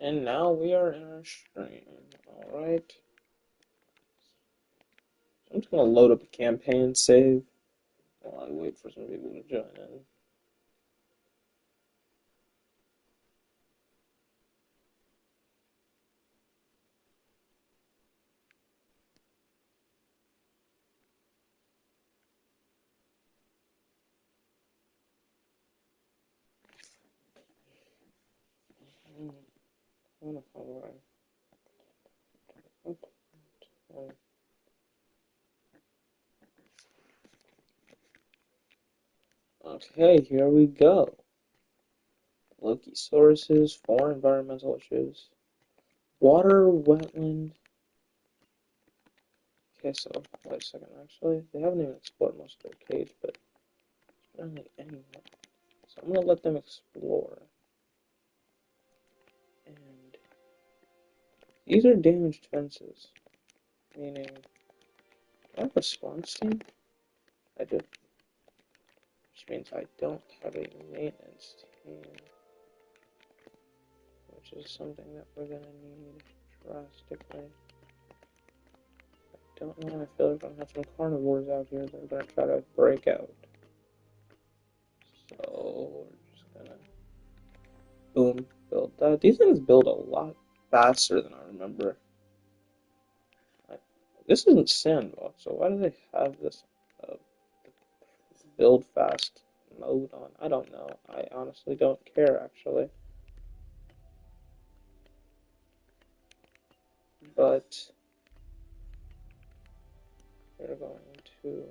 And now we are in our stream. Alright. I'm just gonna load up a campaign save while I wait for some people to join in. I don't know where Okay, here we go. Loki sources, 4 environmental issues. Water, wetland. Okay, so, wait a second, actually. They haven't even explored most of their cage, but really anywhere. So I'm gonna let them explore. And these are damaged fences. Meaning, do I have a response team? I do. Which means I don't have a maintenance team. Which is something that we're gonna need drastically. I don't know, I feel like I'm gonna have some carnivores out here that are gonna try to break out. So we're just gonna boom, build that. These things build a lot faster than I remember. This isn't sandbox, so why do they have this uh, build fast mode on? I don't know. I honestly don't care actually. But we're going to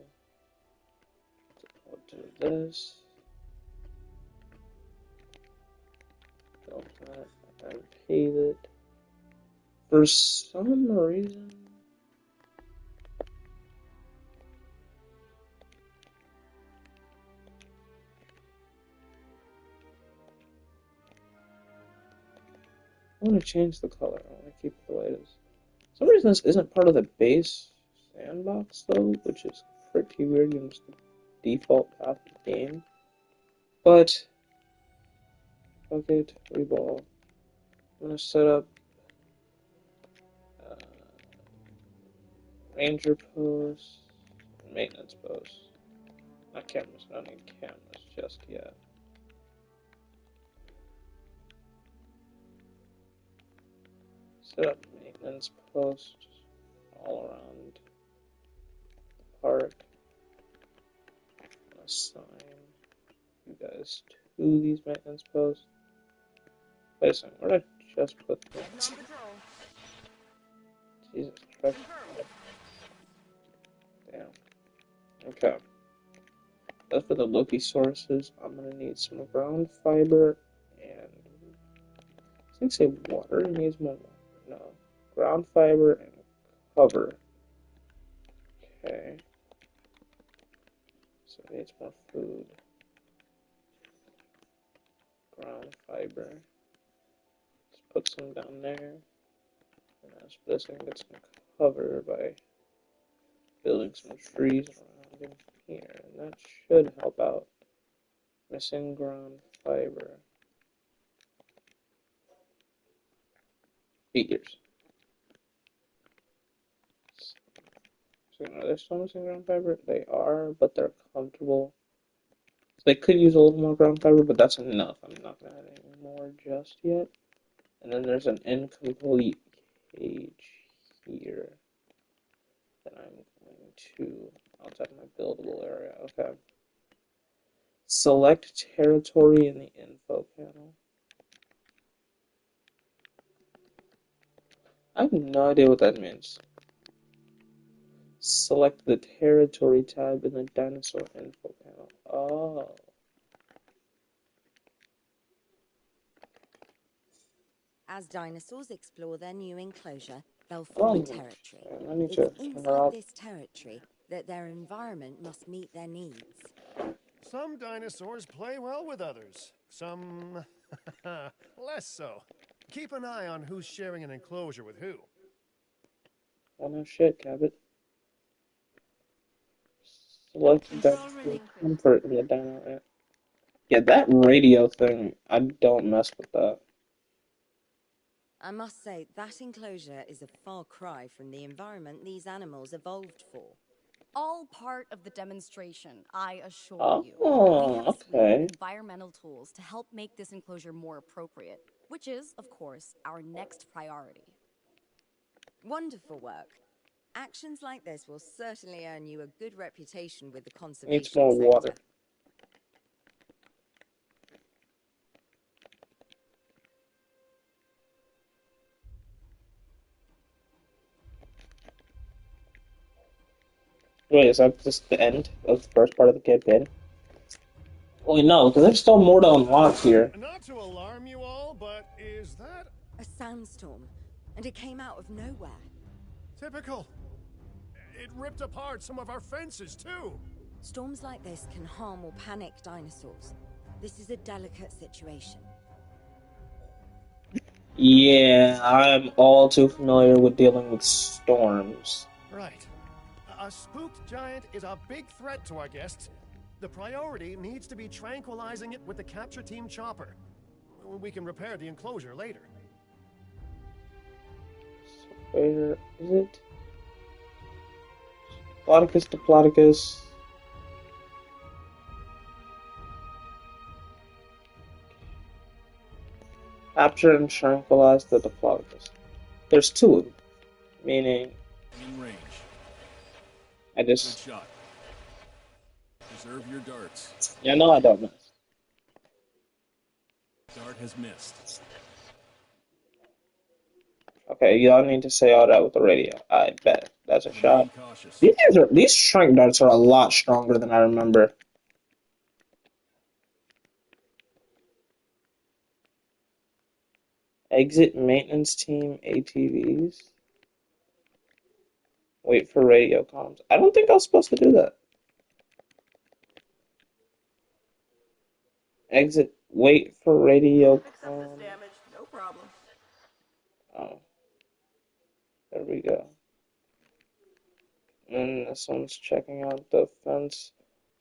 do this. Build that and pave it. For some reason, I want to change the color. I want to keep it the way it is. For some reason, this isn't part of the base sandbox, though, which is pretty weird given just the default path of the game. But, fuck it, we ball. I'm going to set up uh, ranger posts, maintenance posts. Not cameras, I don't need cameras just yet. Set up maintenance posts all around the park. Assign you guys to these maintenance posts. Wait a second, where did I just put that? Jesus Christ. Damn. Okay. As for the Loki sources, I'm gonna need some ground fiber and I think say water. It needs more water. No. Ground fiber and cover. Okay. So it needs more food. Ground fiber. Let's put some down there. And as for this, I can get some cover by building some trees around in here. And that should help out. Missing ground fiber. 8 years. So are they still missing ground fiber? They are, but they're comfortable. So they could use a little more ground fiber, but that's enough. I'm not gonna add any more just yet. And then there's an incomplete cage here that I'm going to outside my buildable area. Okay. Select territory in the info panel. I have no idea what that means. Select the territory tab in the dinosaur info panel. Oh. As dinosaurs explore their new enclosure, they'll Oh, find territory. I need It's to turn her inside off. this territory that their environment must meet their needs. Some dinosaurs play well with others. Some less so. Keep an eye on who's sharing an enclosure with who. Oh no shit, Cabot. Select dinosaur comfort in the dino area. Yeah, that radio thing, I don't mess with that. I must say, that enclosure is a far cry from the environment these animals evolved for. All part of the demonstration, I assure you. We Oh, have a slew of okay. environmental tools to help make this enclosure more appropriate, which is, of course, our next priority. Wonderful work. Actions like this will certainly earn you a good reputation with the Needs conservation more water. sector. Wait, is that just the end of the first part of the campaign? Wait, no, because there's still more to unlock here. Not to alarm you all, but is that A sandstorm, and it came out of nowhere. typical? It ripped apart some of our fences, too. Storms like this can harm or panic dinosaurs. This is a delicate situation. Yeah, I'm all too familiar with dealing with storms. Right. A spooked giant is a big threat to our guests. The priority needs to be tranquilizing it with the capture team chopper. We can repair the enclosure later. So where is it? Diplodocus, Diplodocus. Capture and tranquilize the Diplodocus. There's two of them, meaning In range. I Good just. shot. Preserve your darts. Yeah, no, I don't know. Dart has missed. Okay, y'all need to say all that with the radio. I bet. That's a shot. Remain cautious. These shrink darts are a lot stronger than I remember. Exit maintenance team ATVs. Wait for radio comms. I don't think I was supposed to do that. Exit. Wait for radio comms. No problem. Oh, there we go. And this one's checking out the fence.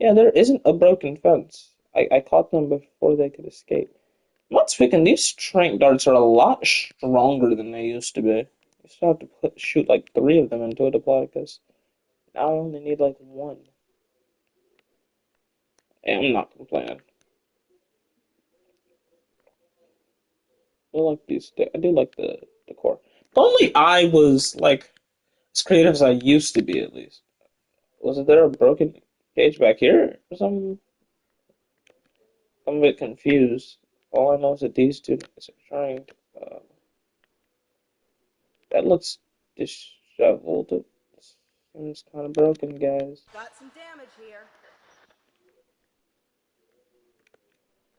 Yeah, there isn't a broken fence. I caught them before they could escape. I'm not speaking, these trank darts are a lot stronger than they used to be. I used to have to shoot like 3 of them into a Diplodocus. Now I only need like 1. And I'm not complaining. I like these. I do like the decor. If only I was like as creative as I used to be, at least. Was there a broken cage back here or something? I'm a bit confused. All I know is that these two guys are trying to. That looks disheveled. It seems kind of broken, guys. Got some damage here.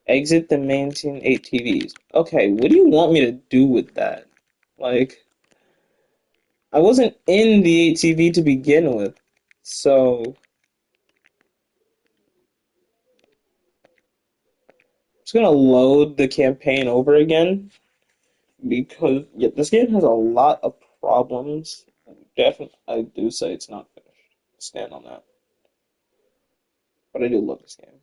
Exit the main scene ATVs. Okay, what do you want me to do with that? Like, I wasn't in the ATV to begin with, so I'm just gonna load the campaign over again because yeah, this game has a lot of problems. Definitely, I do say it's not finished. Stand on that. But I do love this game.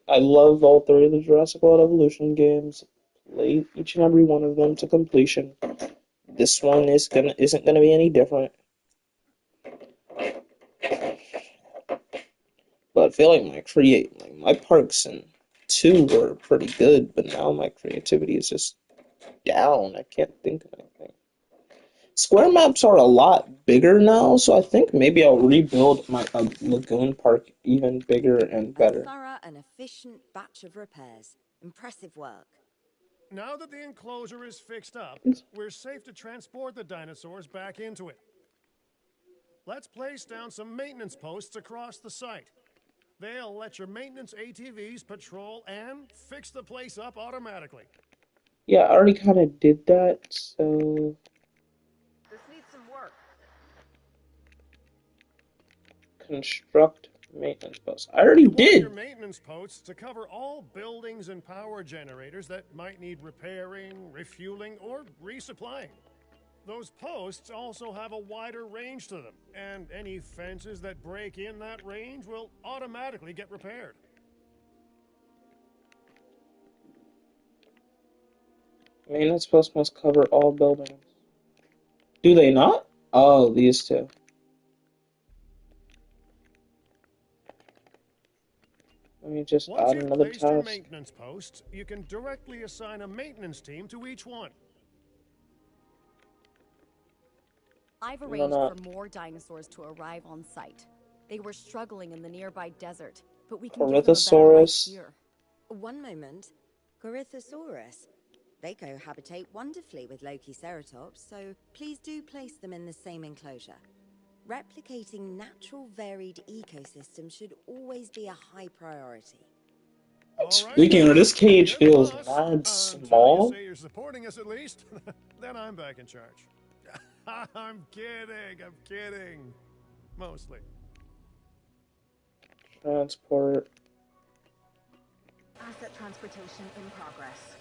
I love all 3 of the Jurassic World Evolution games. Played each and every one of them to completion. This one isn't gonna be any different. But I feel like my parks in 2 were pretty good, but now my creativity is just down. I can't think of anything. Square maps are a lot bigger now, so I think maybe I'll rebuild my lagoon park even bigger and A better. thorough and efficient batch of repairs. Impressive work. Now that the enclosure is fixed up, we're safe to transport the dinosaurs back into it. Let's place down some maintenance posts across the site. They'll let your maintenance ATVs patrol and fix the place up automatically. Yeah, I already kind of did that, so This needs some work. construct maintenance posts. I already You want your did. maintenance posts to cover all buildings and power generators that might need repairing, refueling, or resupplying. Those posts also have a wider range to them, and any fences that break in that range will automatically get repaired. Maintenance posts must cover all buildings. Do they not? Oh, these two. Let me just Once add you've another placed your task. maintenance posts, you can directly assign a maintenance team to each one. I've No, arranged no. for more dinosaurs to arrive on site. They were struggling in the nearby desert, but we can give them a better life Corythosaurus. here. One moment. Corythosaurus. They cohabitate wonderfully with Lokiceratops, so please do place them in the same enclosure. Replicating natural varied ecosystems should always be a high priority. All right, Speaking of, this cage you're the feels boss. mad Until you small. say you're supporting us at least, then I'm back in charge. I'm kidding. Mostly. Transport. Asset transportation in progress.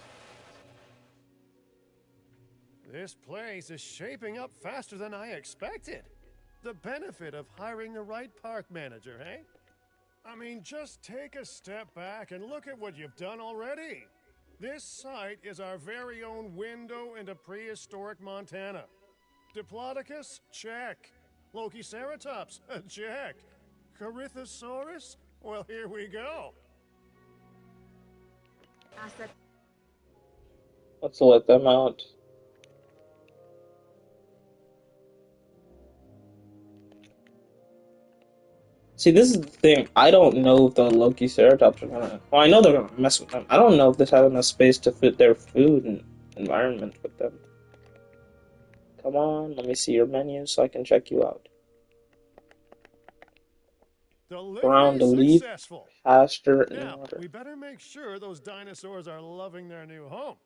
This place is shaping up faster than I expected. The benefit of hiring the right park manager, eh? I mean, just take a step back and look at what you've done already. This site is our very own window into prehistoric Montana. Diplodocus? Check. Lokiceratops? Check. Corythosaurus? Well, here we go. Asset. Let's let them out. See, this is the thing. I don't know if the Lokiceratops are gonna. Well, I know they're gonna mess with them. I don't know if this has enough space to fit their food and environment with them. Come on, let me see your menu so I can check you out. Delivery Ground to leaf, successful. pasture, and Now, water. we better make sure those dinosaurs are loving their new home.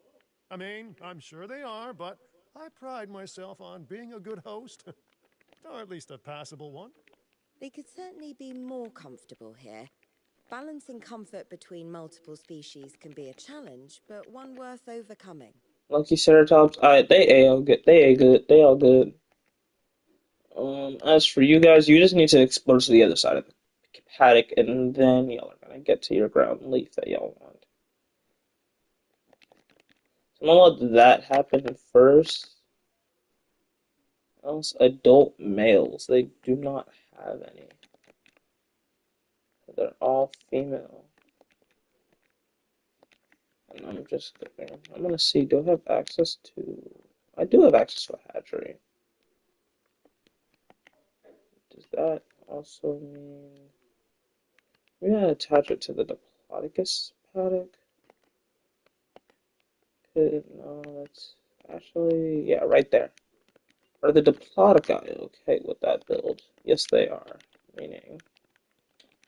I mean, I'm sure they are, but I pride myself on being a good host. Or at least a passable one. They could certainly be more comfortable here. Balancing comfort between multiple species can be a challenge, but one worth overcoming. Lokiceratops, they all good. They good. They all good. As for you guys, you just need to explore to the other side of the paddock, and then y'all are gonna get to your ground leaf that y'all want. So I'm gonna let that happen first. Else, adult males, they do not have any. They're all female. And I'm gonna see, do I have access to, I do have access to a hatchery. Does that also mean, we're gonna attach it to the Diplodocus paddock? No, that's actually, yeah, right there. Are the Diplodocus okay with that build? Yes, they are. Meaning,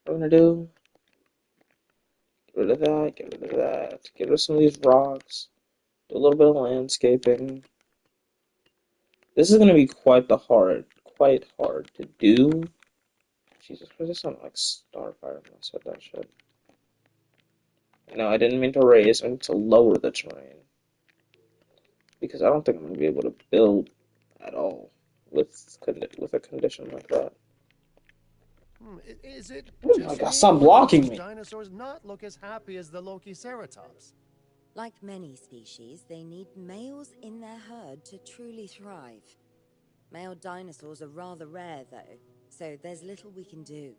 what I'm gonna do, get rid of that, get rid of that, get rid of some of these rocks, do a little bit of landscaping. This is gonna be quite hard to do. Jesus Christ, this sounded like Starfire when I said that shit. No, I didn't mean to raise, I meant to lower the terrain. Because I don't think I'm gonna be able to build at all with a condition like that. Is it Oh my just god, me, stop or do blocking those me! dinosaurs not look as happy as the Lokiceratops? Like many species, they need males in their herd to truly thrive. Male dinosaurs are rather rare, though, so there's little we can do.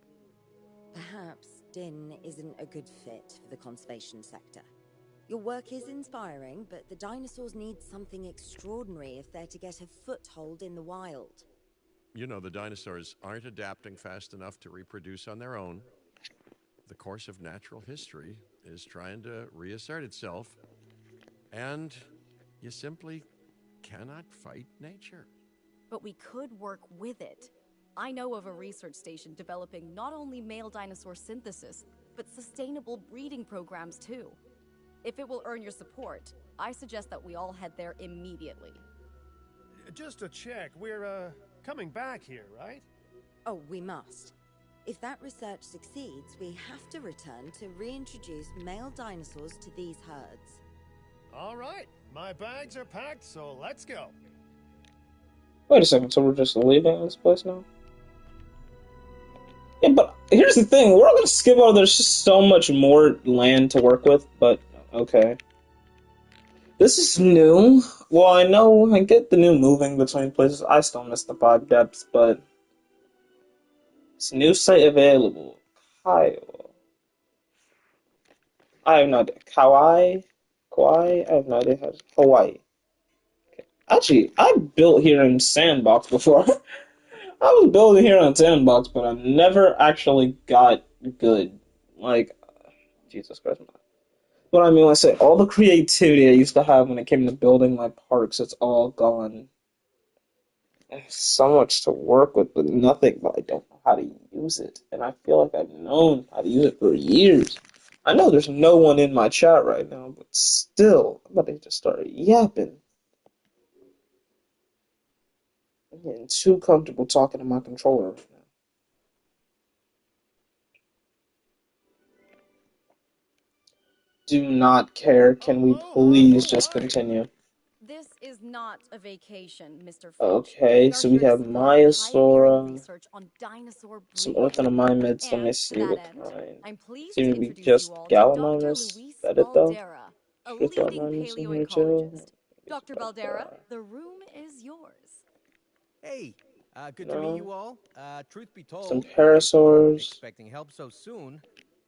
Perhaps Din isn't a good fit for the conservation sector. Your work is inspiring, but the dinosaurs need something extraordinary if they're to get a foothold in the wild. You know, the dinosaurs aren't adapting fast enough to reproduce on their own. The course of natural history is trying to reassert itself, and you simply cannot fight nature. But we could work with it. I know of a research station developing not only male dinosaur synthesis, but sustainable breeding programs too. If it will earn your support, I suggest that we all head there immediately. Just to check, we're, coming back here, right? Oh, we must. If that research succeeds, we have to return to reintroduce male dinosaurs to these herds. All right, my bags are packed, so let's go. Wait a second, so we're just leaving this place now? Yeah, but here's the thing, we're gonna skip over, there's just so much more land to work with, but okay. This is new. Well, I know I get the new moving between places. I still miss the 5 depths, but it's a new site available. Kyle. I have no idea. Kauai? Kauai? I have no idea how to. Hawaii. Actually, I built here in Sandbox before. I was building here on Sandbox, but I never actually got good. Like, Jesus Christ. What I mean when I say all the creativity I used to have when it came to building my parks, it's all gone. There's so much to work with, but nothing, but I don't know how to use it. And I feel like I've known how to use it for years. I know there's no one in my chat right now, but still, I'm about to just start yapping. I'm getting too comfortable talking to my controller right now. Do not care. Can we please just continue? This is not a vacation, Mr. Finch. Okay, We are so we here to have support pioneering Maiasaura, research on dinosaur some breeding. Orthonomimids. Let me And to see that what end, kind. I'm pleased Seem to to be introduce you just all to Dr. Gallimimus. Is Luis that it though? Baldera, a Truth leading Gallimimus in here too? paleoecologist. Dr. Baldera, the room is yours. Hey, good to meet No. you all. Truth be Some told, I wasn't Parasaurs. expecting help so soon.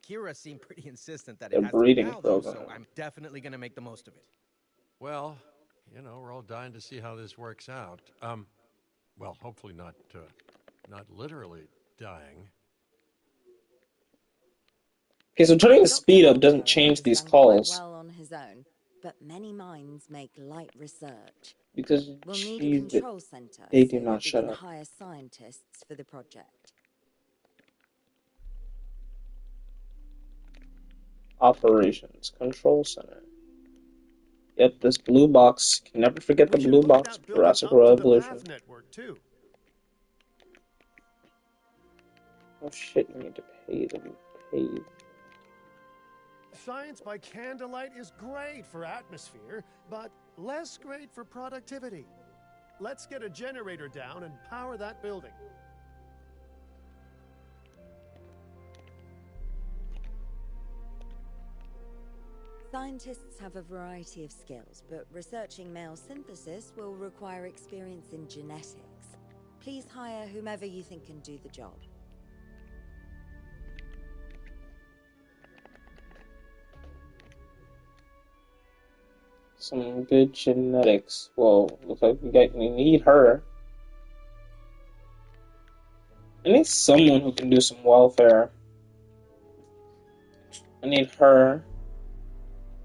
Kira seemed pretty insistent that Their it has to be breeding now, though, so program. I'm definitely gonna make the most of it. Well, we're all dying to see how this works out. Well, hopefully not literally dying. Okay, so turning the Dr. speed up doesn't Baldera change has these done quite calls. well on his own, but many minds make light research. Because, We'll need a geez, control center they do so not that we shut can up. hire scientists for the project. Operations. Control center. Yep, this blue box. Can never forget the We should blue hook box. that building Jurassic up to the Revolution. path network, too. Oh shit, you need to pay to be paid. Science by candlelight is great for atmosphere, but less great for productivity. Let's get a generator down and power that building. Scientists have a variety of skills, but researching male synthesis will require experience in genetics. Please hire whomever you think can do the job. Some good genetics. Well, looks like we need her. I need someone who can do some welfare. I need her.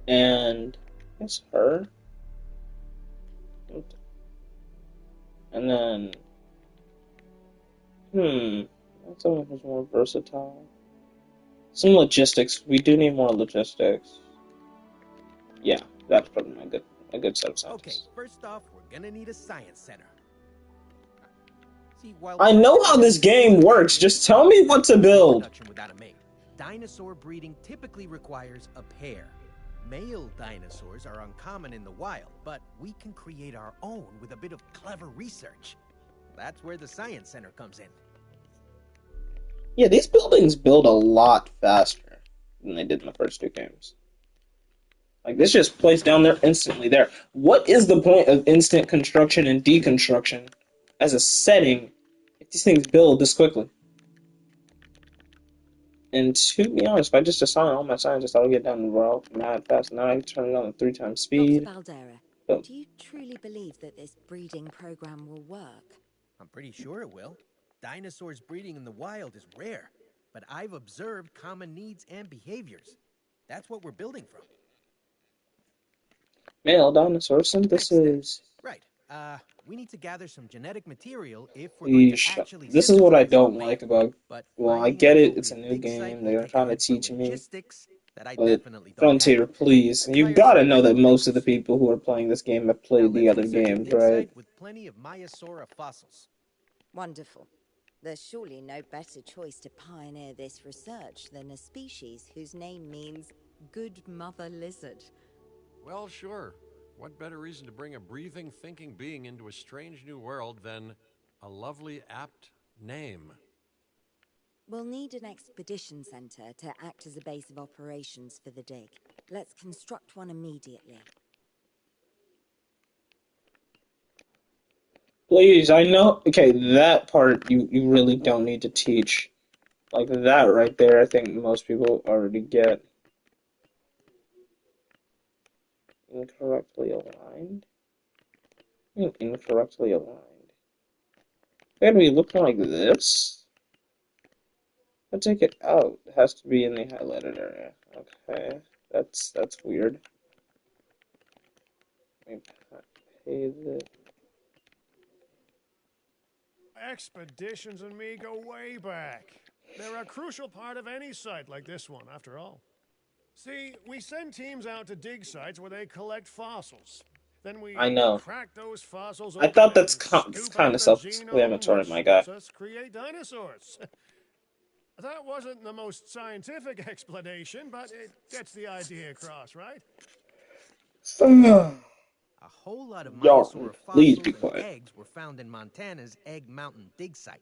And it's her. And then someone who's more versatile. Some logistics. We do need more logistics. Yeah, that's probably a good set of Okay, scientists. first off, we're gonna need a science center. See, while I know how this game works. Just tell me what to build. Production without a mate. Dinosaur breeding typically requires a pair. Male dinosaurs are uncommon in the wild, but we can create our own with a bit of clever research. That's where the science center comes in. Yeah, these buildings build a lot faster than they did in the first 2 games. Like, this just placed down there instantly there. What is the point of instant construction and deconstruction as a setting if these things build this quickly? And to be honest, if I just assign all my scientists, I'll get done mad fast. Now I can turn it on at 3 times Dr. speed. Baldera, Boom. do you truly believe that this breeding program will work? I'm pretty sure it will. Dinosaurs breeding in the wild is rare, but I've observed common needs and behaviors. That's what we're building from. Male dinosaur Next synthesis. steps. Right. We need to gather some genetic material if we're going to actually This is what I synthesize a don't male. like about. But Well, I finding get an it. It's a appropriate new dig site game. will They're take a trying to head for teach me. logistics that I But definitely don't Frontier, have. please. Let's You hire some gotta know that expert most of the locals. people who are playing this game have Now played the let's other research a games, dig right? site with plenty of Maiasaura fossils. Wonderful. There's surely no better choice to pioneer this research than a species whose name means good mother lizard. Well, sure. What better reason to bring a breathing, thinking being into a strange new world than a lovely, apt name? We'll need an expedition center to act as a base of operations for the dig. Let's construct one immediately. Please, I know. Okay, that part you really don't need to teach. Like that right there, I think most people already get. Incorrectly aligned? I mean, incorrectly aligned. They gotta be looking like this? I take it out. It has to be in the highlighted area. Okay, that's weird. Let me pay the. Expeditions and me go way back. They're a crucial part of any site like this one, after all. See, we send teams out to dig sites where they collect fossils. Then I we know. crack those fossils I open thought that's and scoop kind out of the genome, self-explanatory, which my guy. lets us create dinosaurs. That wasn't the most scientific explanation, but it gets the idea across, right? A whole lot of Y'all, Myosaur please be fossils and quiet. eggs were found in Montana's Egg Mountain dig site.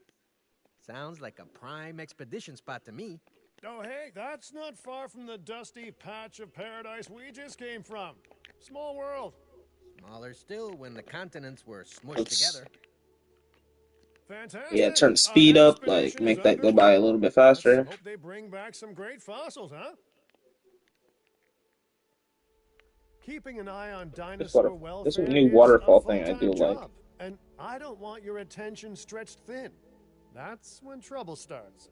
Sounds like a prime expedition spot to me. Oh, hey, that's not far from the dusty patch of paradise we just came from. Small world. Smaller still when the continents were smushed Let's together. yeah, Fantastic. turn Our speed up, like expedition is make that go by underway. a little bit Let's faster. hope they bring back some great fossils, huh? Keeping an eye on This water, dinosaur this welfare new is a waterfall thing I do full-time like. job, and I don't want your attention stretched thin. That's when trouble starts.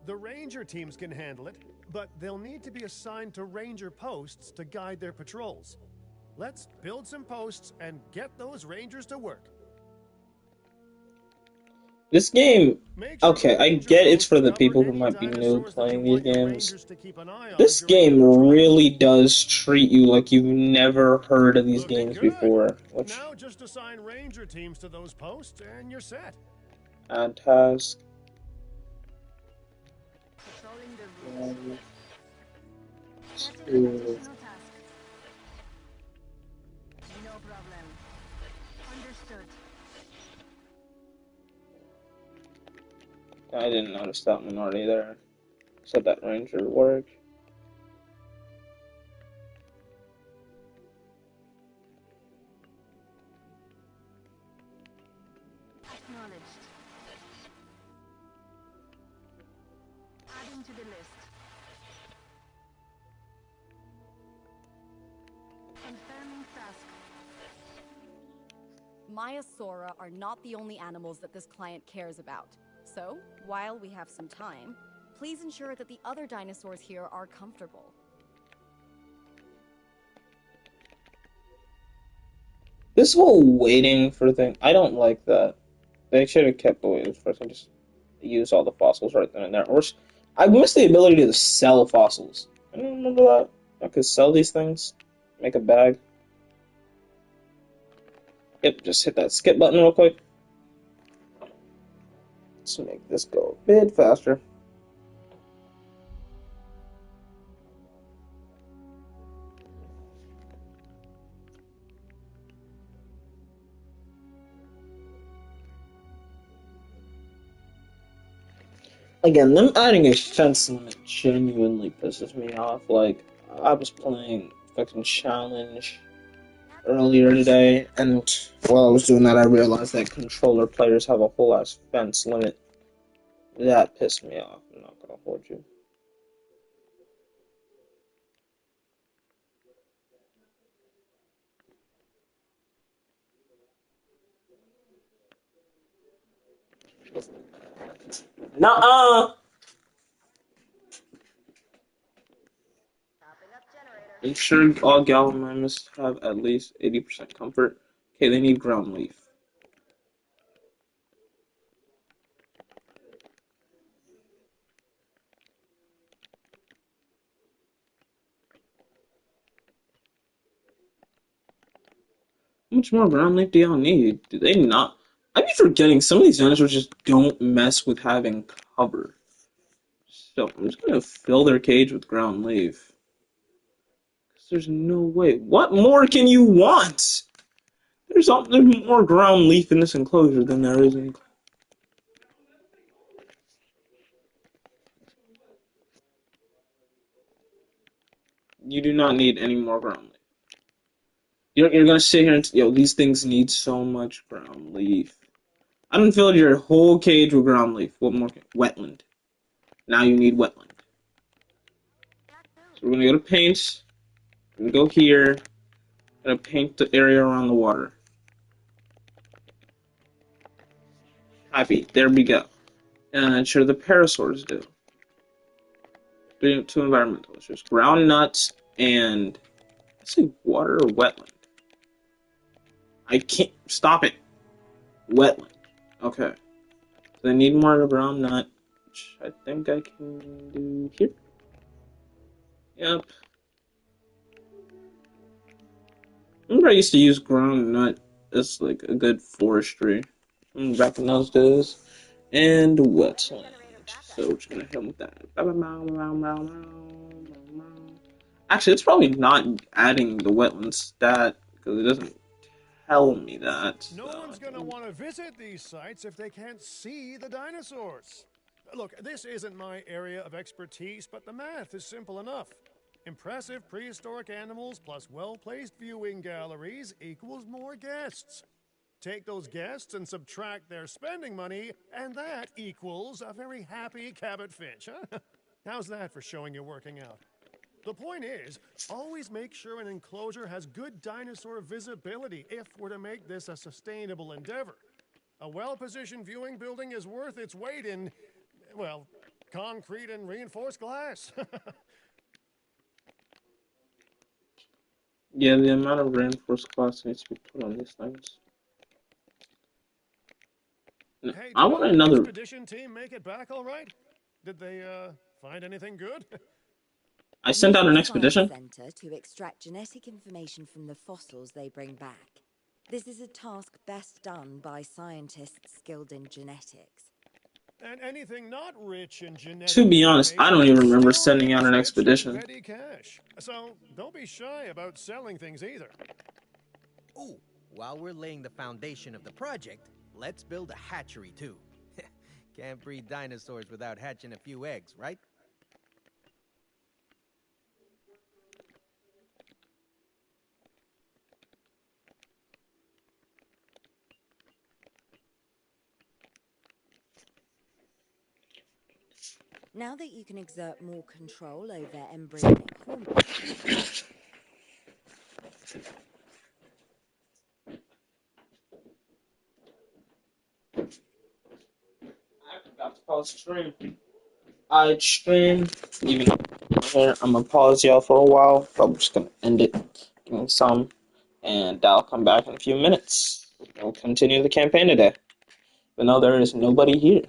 The ranger teams can handle it, but they'll need to be assigned to ranger posts to guide their patrols. Let's build some posts and get those rangers to work. This game, Make sure the okay, I ranger get it's posts for the cover people who any might be new dinosaurs that you playing these want your games. rangers to keep an eye on This during their game patrols. really does treat you like you've never heard of these Looking games good. before, which Now just assign ranger teams to those posts and you're set. add task. Patrolling the route. Setting To additional task. No problem. Understood. I didn't notice that minority there. Said that ranger work. Acknowledged. Adding to the list. Confirming task. Myosaura are not the only animals that this client cares about. So, while we have some time, please ensure that the other dinosaurs here are comfortable. This whole waiting for thing, I don't like that. They should have kept the waiting first and just use all the fossils right then and there. Or I miss the ability to sell fossils. I don't remember that. I could sell these things, make a bag. Yep, just hit that skip button real quick. Let's make this go a bit faster. Again, them adding a fence limit genuinely pisses me off. Like, I was playing fucking challenge earlier today, and while I was doing that, I realized that controller players have a whole ass fence limit. That pissed me off. I'm not gonna hold you. Nuh-uh! Make sure all Galvanimus have at least 80% comfort. Okay, they need ground leaf. How much more ground leaf do y'all need? Do they not? I be forgetting some of these dinosaurs just don't mess with having cover. So I'm just gonna fill their cage with ground leaf. Cause there's no way. What more can you want? There's more ground leaf in this enclosure than there is in. You do not need any more ground leaf. You're gonna sit here and yo, these things need so much ground leaf. I done filled your whole cage with ground leaf. What more? Wetland. Now you need wetland. So we're gonna go to paint. We're gonna go here. We're gonna paint the area around the water. Happy. There we go. And sure the parasaurs do. Two environmentals. There's ground nuts and let's say water or wetland. I can't stop it. Wetland. Okay. So I need more ground nut, which I think I can do here. Yep. Remember I used to use ground nut as like a good forestry. Back in those days. And wetland. So we're just gonna hit him with that. Actually, it's probably not adding the wetland stat because it doesn't tell me that. No one's going to want to visit these sites if they can't see the dinosaurs. Look, this isn't my area of expertise, but the math is simple enough. Impressive prehistoric animals plus well-placed viewing galleries equals more guests. Take those guests and subtract their spending money, and that equals a very happy Cabot Finch, huh? How's that for showing you're working out? The point is, always make sure an enclosure has good dinosaur visibility if we're to make this a sustainable endeavor. A well-positioned viewing building is worth its weight in, well, concrete and reinforced glass. Yeah, the amount of reinforced glass needs to be put on these things. No, Hey, I did want our another. expedition team make it back all right? Did they, find anything good? I sent out Use an the expedition. Science Center to extract genetic information from the fossils they bring back. This is a task best done by scientists skilled in genetics. And anything not rich in To genetic be honest, I don't information even remember still sending out means an rich and expedition. ready cash. So don't be shy about selling things either. Ooh, while we're laying the foundation of the project, let's build a hatchery too. Can't breed dinosaurs without hatching a few eggs, right? Now that you can exert more control over embryonic hormones, I forgot to pause stream. I stream. Even here, I'm gonna pause y'all for a while. But I'm just gonna end it. Give me some, and I'll come back in a few minutes. We'll continue the campaign today. Even though there is nobody here.